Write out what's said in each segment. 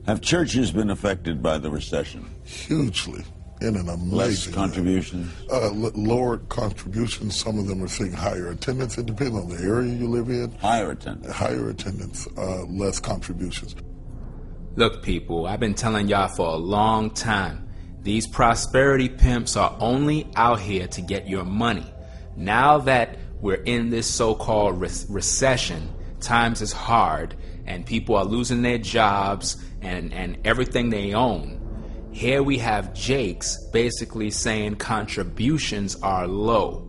Have churches been affected by the recession? Hugely, in an amazing Less way. contributions? Lower contributions. Some of them are seeing higher attendance. It depends on the area you live in. Higher attendance? Higher attendance, less contributions. Look, people, I've been telling y'all for a long time, these prosperity pimps are only out here to get your money. Now that we're in this so-called recession, times is hard, and people are losing their jobs and everything they own. Here we have Jakes basically saying contributions are low.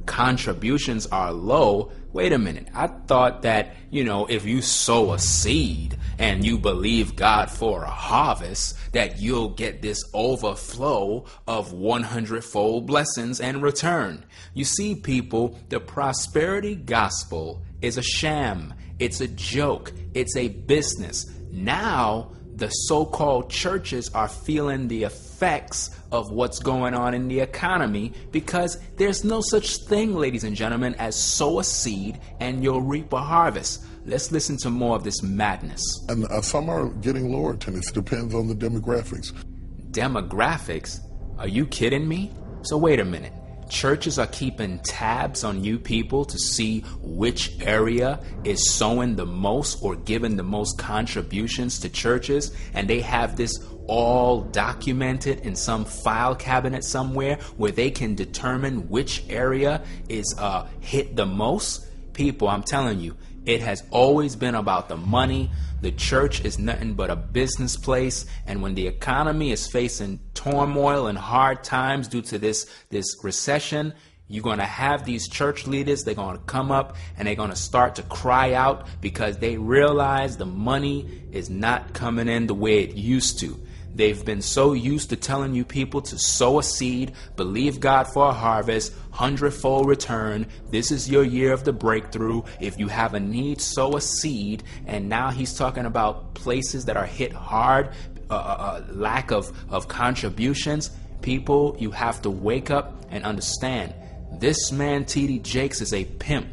Contributions are low? Wait a minute. I thought that, if you sow a seed and you believe God for a harvest, that you'll get this overflow of 100-fold blessings and return. You see, people, the prosperity gospel is a sham. It's a joke. It's a business. Now, the so-called churches are feeling the effects of what's going on in the economy because there's no such thing, ladies and gentlemen, as sow a seed and you'll reap a harvest. Let's listen to more of this madness. And some are getting lower attendance. It depends on the demographics. Demographics? Are you kidding me? So wait a minute. Churches are keeping tabs on you people to see which area is sowing the most or giving the most contributions to churches, and they have this all documented in some file cabinet somewhere where they can determine which area is hit the most. People, I'm telling you, it has always been about the money. The church is nothing but a business place, and when the economy is facing turmoil and hard times due to this recession, you're going to have these church leaders, they're going to come up and they're going to start to cry out because they realize the money is not coming in the way it used to. They've been so used to telling you people to sow a seed, believe God for a harvest, 100-fold return. This is your year of the breakthrough. If you have a need, sow a seed. And now he's talking about places that are hit hard, lack of contributions. People, you have to wake up and understand. This man, T.D. Jakes, is a pimp.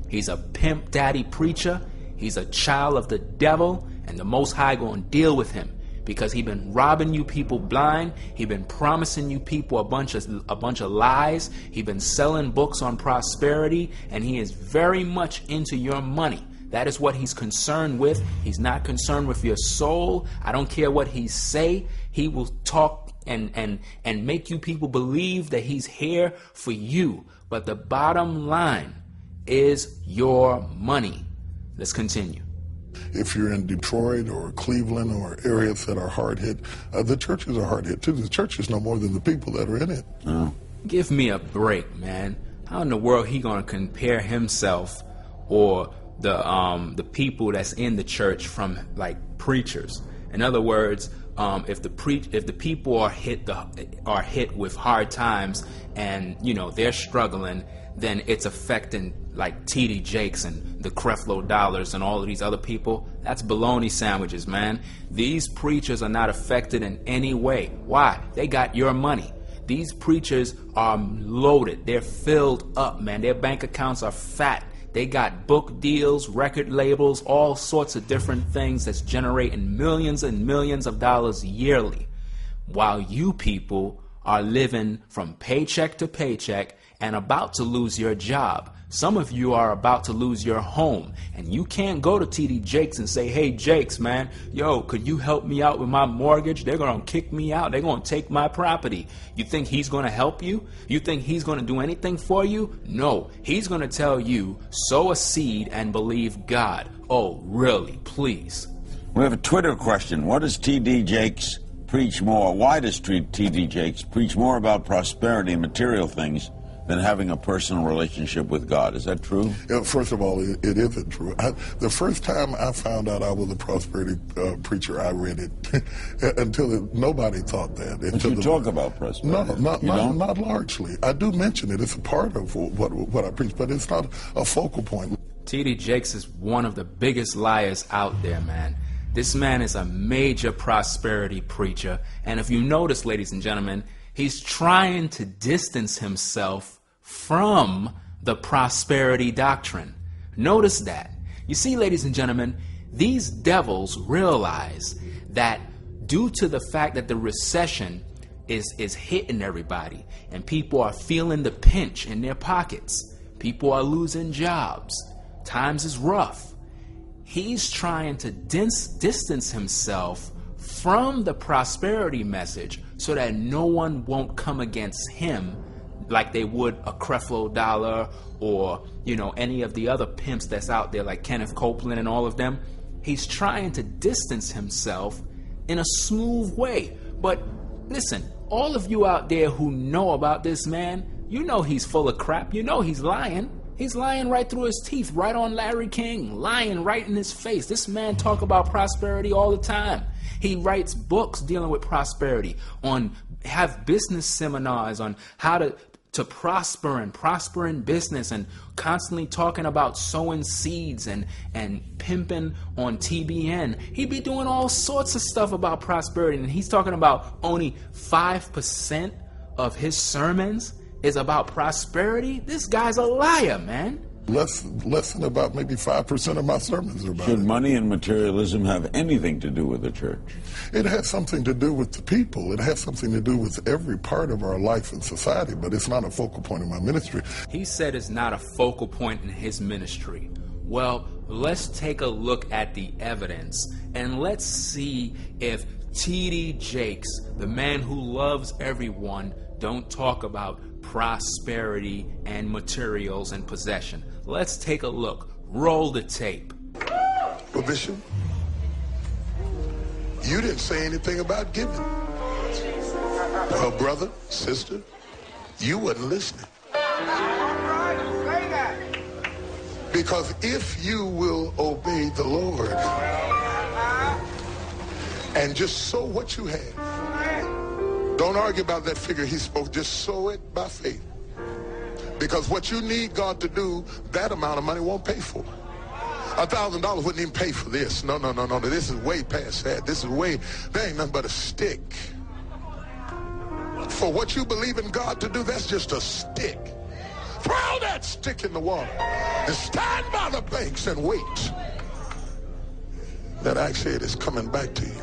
He's a pimp daddy preacher. He's a child of the devil, and the Most High going to deal with him. Because he been robbing you people blind. He been promising you people a bunch of lies. He been selling books on prosperity, and he is very much into your money. That is what he's concerned with. He's not concerned with your soul. I don't care what he say. He will talk and make you people believe that he's here for you. But the bottom line is your money. Let's continue. If you're in Detroit or Cleveland or areas that are hard hit, the churches are hard hit too. The church is no more than the people that are in it. Oh. Give me a break, man. How in the world he gonna compare himself or the people that's in the church from like preachers? In other words, if the people are hit with hard times and they're struggling, then it's affecting like T.D. Jakes and the Creflo Dollars and all of these other people. That's bologna sandwiches, man. These preachers are not affected in any way. Why? They got your money. These preachers are loaded. They're filled up, man. Their bank accounts are fat. They got book deals, record labels, all sorts of different things that's generating millions and millions of dollars yearly. While you people are living from paycheck to paycheck and about to lose your job. Some of you are about to lose your home, and you can't go to T.D. Jakes and say, hey, Jakes, man, yo, could you help me out with my mortgage? They're going to kick me out. They're going to take my property. You think he's going to help you? You think he's going to do anything for you? No, he's going to tell you, sow a seed and believe God. Oh, really? Please. We have a Twitter question. What does T.D. Jakes preach more? Why does T.D. Jakes preach more about prosperity and material things than having a personal relationship with God? Is that true? Yeah, first of all, it isn't true. The first time I found out I was a prosperity preacher, I read it. Nobody thought that. But you talk about prosperity. No, not largely. I do mention it. It's a part of what I preach, but it's not a focal point. T.D. Jakes is one of the biggest liars out there, man. This man is a major prosperity preacher. And if you notice, ladies and gentlemen, he's trying to distance himself from the prosperity doctrine. Notice that. You see, ladies and gentlemen, these devils realize that due to the fact that the recession is hitting everybody and people are feeling the pinch in their pockets. People are losing jobs. Times is rough. He's trying to distance himself from the prosperity message so that no one won't come against him like they would a Creflo Dollar or, any of the other pimps that's out there like Kenneth Copeland and all of them. He's trying to distance himself in a smooth way. But listen, all of you out there who know about this man, you know he's full of crap. You know he's lying. He's lying right through his teeth, right on Larry King, lying right in his face. This man talk about prosperity all the time. He writes books dealing with prosperity, have business seminars on how to prosper and prosper in business, and constantly talking about sowing seeds and pimping on TBN. He be doing all sorts of stuff about prosperity, and he's talking about only 5% of his sermons is about prosperity. This guy's a liar, man. Less than about maybe 5% of my sermons are about Should it. money and materialism have anything to do with the church? It has something to do with the people. It has something to do with every part of our life and society, but it's not a focal point in my ministry. He said it's not a focal point in his ministry. Well, let's take a look at the evidence and let's see if T.D. Jakes, the man who loves everyone, don't talk about prosperity and materials and possession. Let's take a look. Roll the tape. Well, Bishop, you didn't say anything about giving. Well, brother, sister, you wasn't listening. Because if you will obey the Lord and just sow what you have, don't argue about that figure he spoke. Just sow it by faith. Because what you need God to do, that amount of money won't pay for. $1,000 wouldn't even pay for this. No. This is way past that. There ain't nothing but a stick. For what you believe in God to do, that's just a stick. Throw that stick in the water and stand by the banks and wait. That actually it is coming back to you.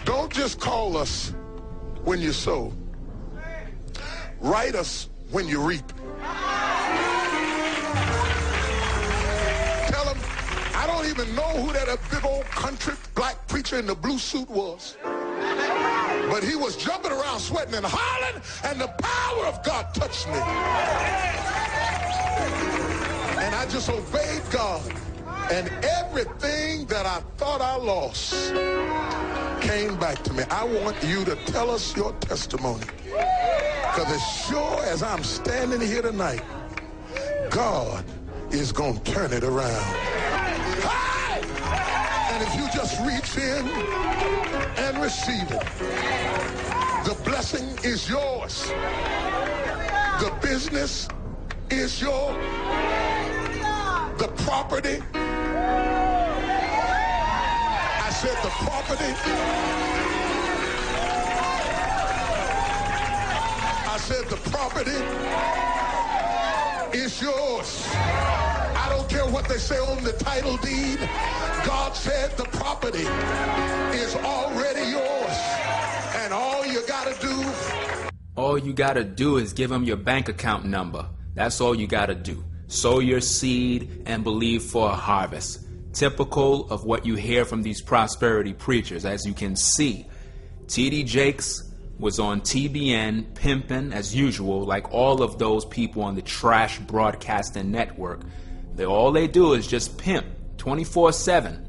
Don't just call us when you sow. Write us when you reap. Tell them, I don't even know who that big old country black preacher in the blue suit was. But he was jumping around, sweating and hollering, and the power of God touched me. And I just obeyed God. And everything that I thought I lost came back to me. I want you to tell us your testimony. Because as sure as I'm standing here tonight, God is going to turn it around. Hey! And if you just reach in and receive it, the blessing is yours. The business is yours. The property, I said the property, is yours. I don't care what they say on the title deed. God said the property is already yours. And all you gotta do is give them your bank account number. That's all you gotta do. Sow your seed and believe for a harvest. Typical of what you hear from these prosperity preachers. As you can see, T.D. Jakes was on TBN pimping as usual, like all of those people on the trash broadcasting network. All they do is just pimp 24/7,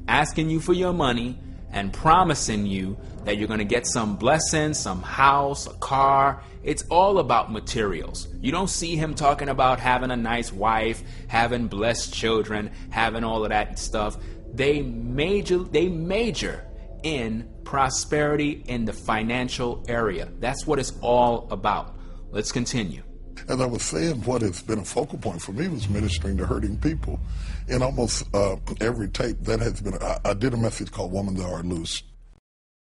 asking you for your money and promising you that you're going to get some blessings, some house, a car. It's all about materials. You don't see him talking about having a nice wife, having blessed children, having all of that stuff. They major in prosperity in the financial area. That's what it's all about. Let's continue. As I was saying, what has been a focal point for me was ministering to hurting people. In almost every tape that has been, I did a message called Woman Thou Art Loose.